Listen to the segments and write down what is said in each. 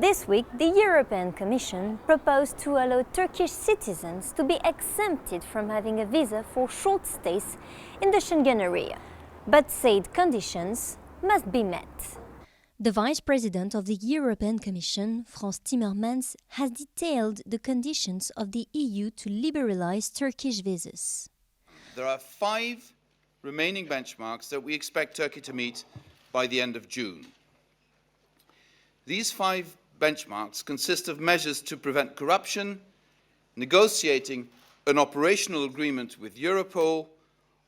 This week, the European Commission proposed to allow Turkish citizens to be exempted from having a visa for short stays in the Schengen area, but said conditions must be met. The Vice President of the European Commission, Frans Timmermans, has detailed the conditions of the EU to liberalize Turkish visas. There are 5 remaining benchmarks that we expect Turkey to meet by the end of June. These 5 benchmarks consist of measures to prevent corruption, negotiating an operational agreement with Europol,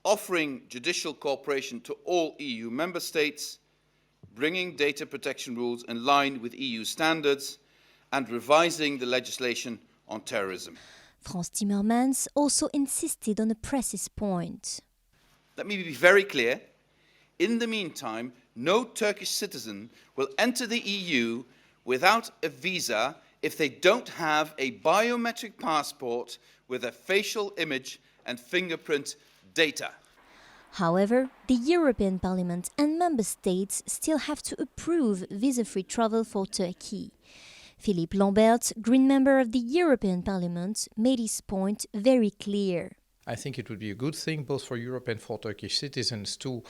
offering judicial cooperation to all EU member states, bringing data protection rules in line with EU standards, and revising the legislation on terrorism. Frans Timmermans also insisted on a precise point. Let me be very clear. In the meantime, no Turkish citizen will enter the EU without a visa if they don't have a biometric passport with a facial image and fingerprint data. However, the European Parliament and Member States still have to approve visa-free travel for Turkey. Philippe Lamberts, Green member of the European Parliament, made his point very clear. I think it would be a good thing both for Europe and for Turkish citizens to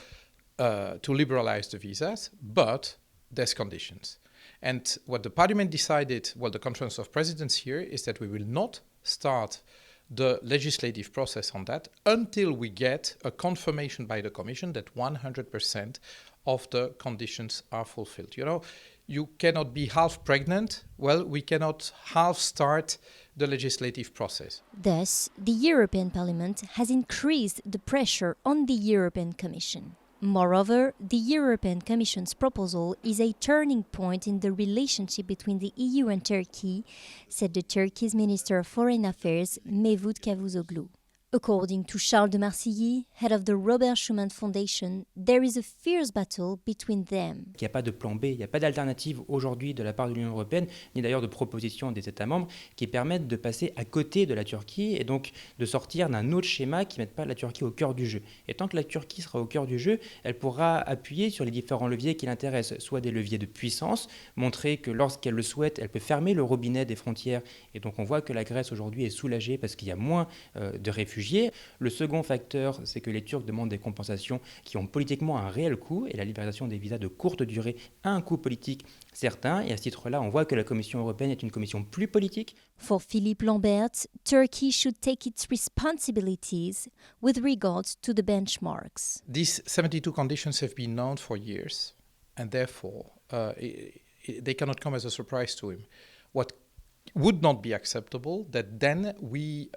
liberalize the visas, but there's conditions. And what the Parliament decided, the Conference of Presidents here, is that we will not start the legislative process on that until we get a confirmation by the Commission that 100% of the conditions are fulfilled. You know, you cannot be half pregnant. Well, we cannot half start the legislative process. Thus, the European Parliament has increased the pressure on the European Commission. Moreover, the European Commission's proposal is a turning point in the relationship between the EU and Turkey, said the Turkey's Minister of Foreign Affairs, Mevlut Cavusoglu. According to Charles de Marcilly, head of the Robert Schuman Foundation, there is a fierce battle between them. Il n'y a pas de plan B, il n'y a pas d'alternative aujourd'hui de la part de l'Union européenne, ni d'ailleurs de propositions des États membres qui permettent de passer à côté de la Turquie et donc de sortir d'un autre schéma qui ne mette pas la Turquie au cœur du jeu. Et tant que la Turquie sera au cœur du jeu, elle pourra appuyer sur les différents leviers qui l'intéressent, soit des leviers de puissance, montrer que lorsqu'elle le souhaite, elle peut fermer le robinet des frontières. Et donc on voit que la Grèce aujourd'hui est soulagée parce qu'il y a moins de réfugiés. Le second facteur, c'est que les Turcs demandent des compensations qui ont politiquement un réel coût et la libération des visas de courte durée a un coût politique certain. Et à ce titre-là, on voit que la Commission européenne est une commission plus politique. For Philippe Lamberts, Turkey should take its responsibilities with regards to the benchmarks. These 72 conditions have been known for years, and therefore they cannot come as a surprise to him. What would not be acceptable that then we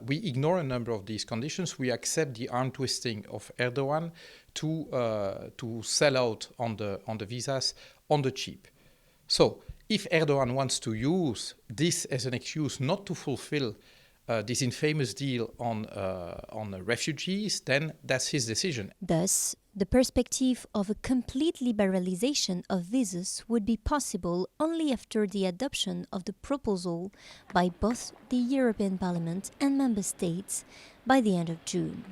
ignore a number of these conditions. We accept the arm twisting of Erdogan to sell out on the visas on the cheap. So if Erdogan wants to use this as an excuse not to fulfill this infamous deal on refugees, then that's his decision. Thus, the perspective of a complete liberalization of visas would be possible only after the adoption of the proposal by both the European Parliament and Member States by the end of June.